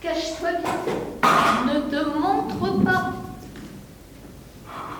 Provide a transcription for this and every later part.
Cache-toi bien. Ne te montre pas.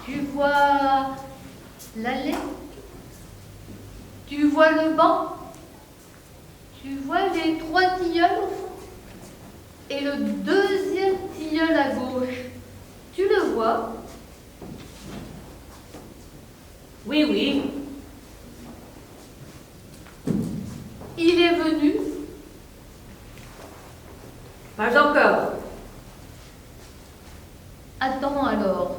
Tu vois l'allée? Tu vois le banc? Tu vois les 3 tilleuls au fond? Et le 2e tilleul à gauche, tu le vois? Oui, oui. Il est venu? Pas encore. Attends alors.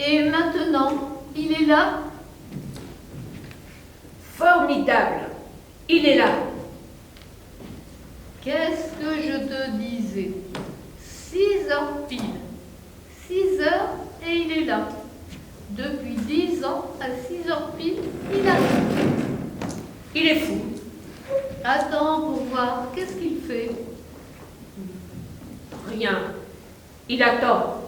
Et maintenant, il est là? Formidable. Il est là. Qu'est-ce que je te disais? 6 heures pile. 6 heures et il est là. Depuis 10 ans, à 6 heures pile, il arrive. Il est fou. Attends pour voir, qu'est-ce qu'il fait? Rien. Il attend.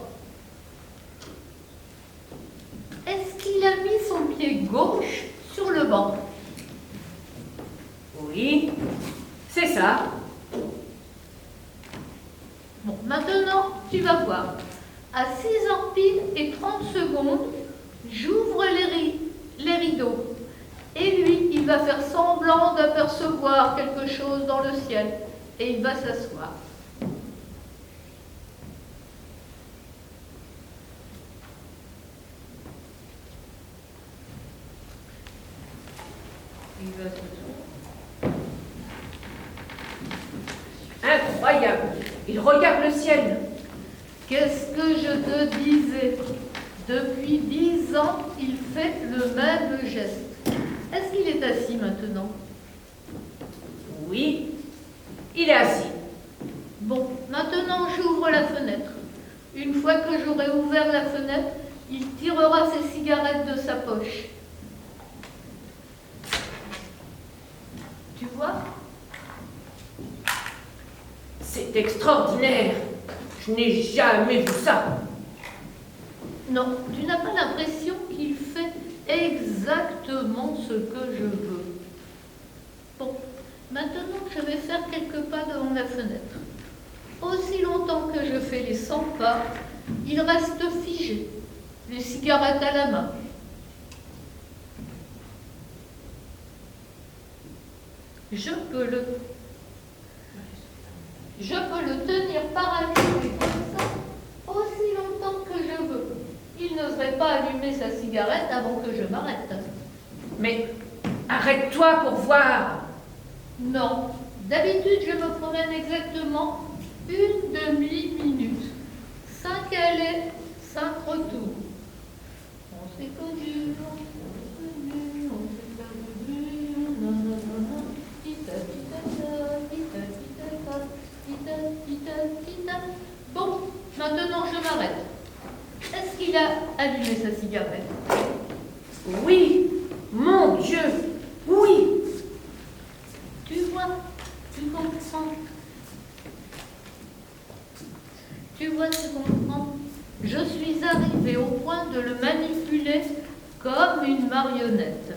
Est-ce qu'il a mis son pied gauche sur le banc? Oui, c'est ça. Bon, maintenant, tu vas voir. À 6 heures pile et 30 secondes, j'ouvre les rideaux. Et lui, il va faire semblant d'apercevoir quelque chose dans le ciel. Et il va s'asseoir. Il va s'asseoir. Incroyable. Il regarde le ciel. Qu'est-ce que je te disais? Depuis 10 ans, il fait le même geste. Est-ce qu'il est assis maintenant? Oui, il est assis. Bon, maintenant j'ouvre la fenêtre. Une fois que j'aurai ouvert la fenêtre, il tirera ses cigarettes de sa poche. Tu vois? C'est extraordinaire. Je n'ai jamais vu ça. Non, tu n'as pas l'impression qu'il fait exactement ce que je veux. Bon, maintenant je vais faire quelques pas devant la fenêtre. Aussi longtemps que je fais les 100 pas, il reste figé, les cigarettes à la main. Je peux le tenir paralysé comme ça, aussi longtemps que je veux. Il n'oserait pas allumer sa cigarette avant que je m'arrête. Mais arrête-toi pour voir. Non, d'habitude je me promène exactement une demi-minute. 5 allées, 5 retours. On s'est connus, on s'est perdu, nanana, tita. Bon, maintenant je m'arrête. Est-ce qu'il a allumé sa cigarette? Oui, mon Dieu, oui. Tu vois, tu comprends. Tu vois, tu comprends. Je suis arrivée au point de le manipuler comme une marionnette.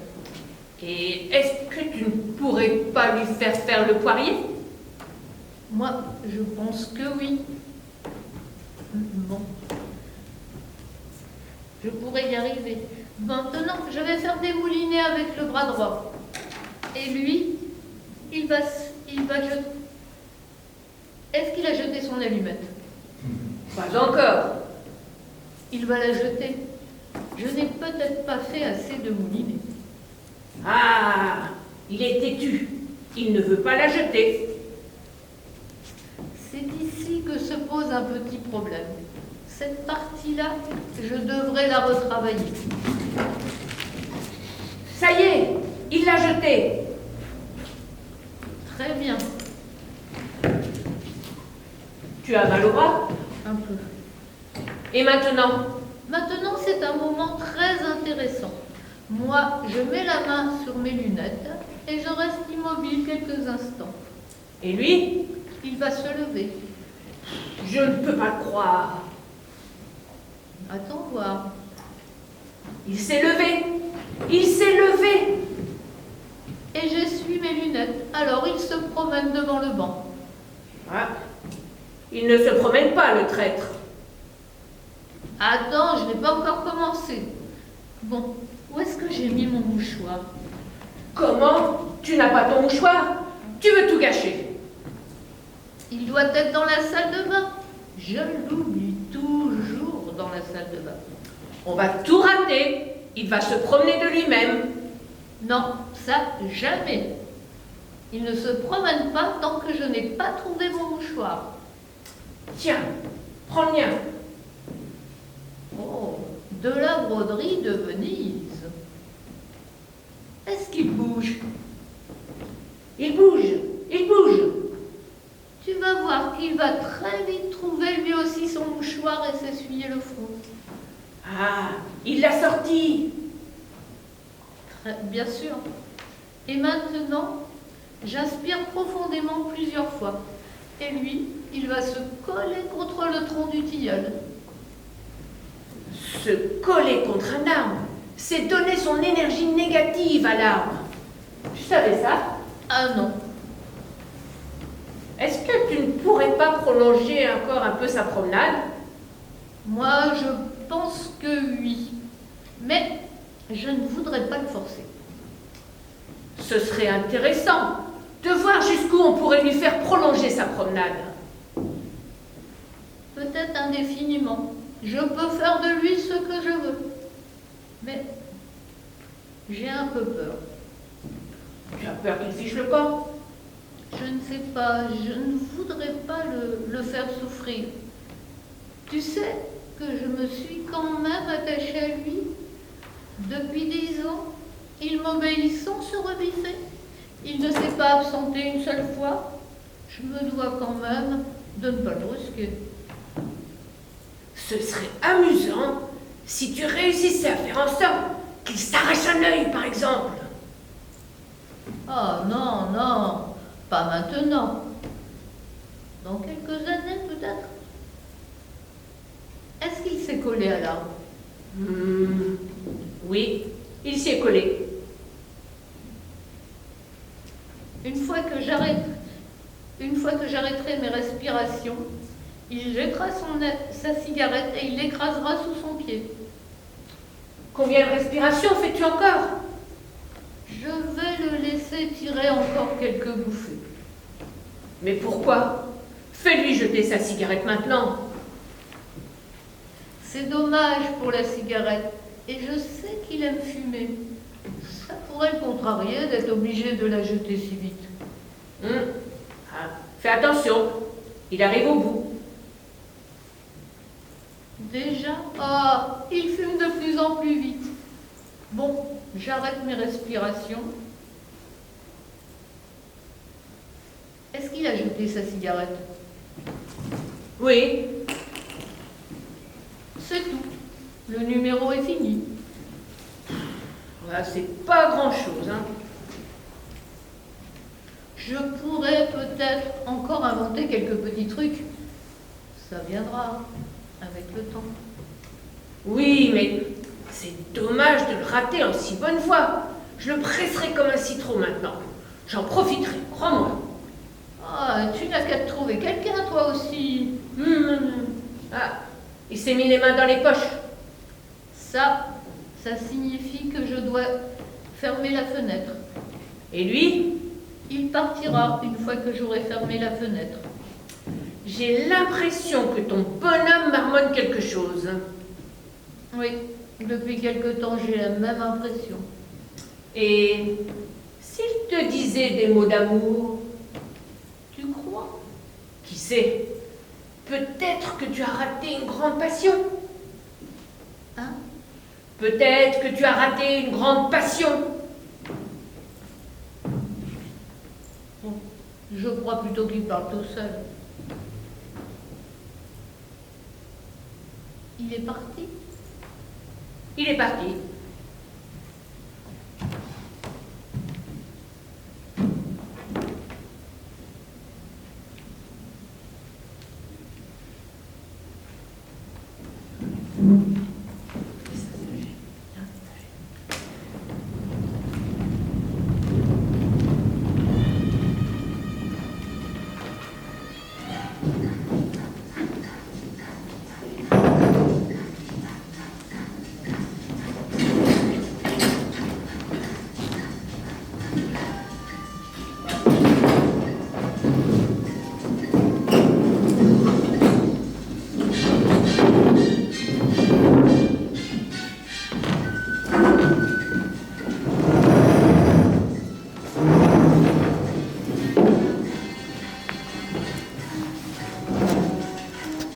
Et est-ce que tu ne pourrais pas lui faire le poirier? Moi, je pense que oui. Bon. Je pourrais y arriver. Maintenant, je vais faire des moulinets avec le bras droit. Et lui, il va jeter. Est-ce qu'il a jeté son allumette? Pas encore. Il va la jeter. Je n'ai peut-être pas fait assez de moulinets. Ah, il est têtu. Il ne veut pas la jeter. C'est ici que se pose un petit problème. Cette partie-là, je devrais la retravailler. Ça y est, il l'a jetée. Très bien. Tu as mal au bras? Un peu. Et maintenant? Maintenant, c'est un moment très intéressant. Moi, je mets la main sur mes lunettes et je reste immobile quelques instants. Et lui? Il va se lever. Je ne peux pas le croire. Attends voir. Il s'est levé. Il s'est levé. Et j'essuie mes lunettes. Alors il se promène devant le banc. Ah, il ne se promène pas, le traître. Attends, je n'ai pas encore commencé. Bon, où est-ce que j'ai mis mon mouchoir? Comment? Tu n'as pas ton mouchoir? Tu veux tout gâcher? Il doit être dans la salle de bain. Je l'oublie toujours dans la salle de bain. On va tout rater. Il va se promener de lui-même. Non, ça, jamais. Il ne se promène pas tant que je n'ai pas trouvé mon mouchoir. Tiens, prends le mien. Oh, de la broderie de Venise. Est-ce qu'il bouge? Il bouge. Il bouge. Tu vas voir qu'il va très vite trouver lui aussi son mouchoir et s'essuyer le front. Ah, il l'a sorti. Bien sûr. Et maintenant, j'inspire profondément plusieurs fois. Et lui, il va se coller contre le tronc du tilleul. Se coller contre un arbre, c'est donner son énergie négative à l'arbre. Tu savais ça? Ah non. Est-ce que tu ne pourrais pas prolonger encore un peu sa promenade? Moi, je pense que oui. Mais je ne voudrais pas le forcer. Ce serait intéressant de voir jusqu'où on pourrait lui faire prolonger sa promenade. Peut-être indéfiniment. Je peux faire de lui ce que je veux. Mais j'ai un peu peur. Tu as peur qu'il fiche le camp? Je ne sais pas, je ne voudrais pas le faire souffrir. Tu sais que je me suis quand même attachée à lui. Depuis 10 ans, il m'obéit sans se rebiffer. Il ne s'est pas absenté une seule fois. Je me dois quand même de ne pas le brusquer. Ce serait amusant si tu réussissais à faire en sorte qu'il s'arrache un œil, par exemple. Ah non, non, pas maintenant. Dans quelques années peut-être. Est-ce qu'il s'est collé à l'arbre? Oui, il s'y est collé. Une fois que j'arrêterai mes respirations, il jettera sa cigarette et il l'écrasera sous son pied. Combien de respirations fais-tu encore? Je vais le laisser tirer encore quelques bouffées. Mais pourquoi? Fais-lui jeter sa cigarette maintenant. C'est dommage pour la cigarette, et je sais qu'il aime fumer. Ça pourrait le contrarier d'être obligé de la jeter si vite. Ah, fais attention, il arrive au bout. Déjà? Ah, il fume de plus en plus vite. Bon, j'arrête mes respirations. Est-ce qu'il a jeté sa cigarette? Oui. C'est tout. Le numéro est fini. Voilà, c'est pas grand-chose, hein. Je pourrais peut-être encore inventer quelques petits trucs. Ça viendra avec le temps. Oui, mais c'est dommage de le rater en si bonne voie. Je le presserai comme un citron maintenant. J'en profiterai, crois-moi. Ah, tu n'as qu'à te trouver quelqu'un, toi aussi. Ah, il s'est mis les mains dans les poches. Ça signifie que je dois fermer la fenêtre. Et lui? Il partira une fois que j'aurai fermé la fenêtre. J'ai l'impression que ton bonhomme marmonne quelque chose. Oui, depuis quelque temps, j'ai la même impression. Et s'il te disait des mots d'amour? Tu crois? Qui sait? Peut-être que tu as raté une grande passion. Hein? Peut-être que tu as raté une grande passion. Bon, je crois plutôt qu'il parle tout seul. Il est parti? Il est parti.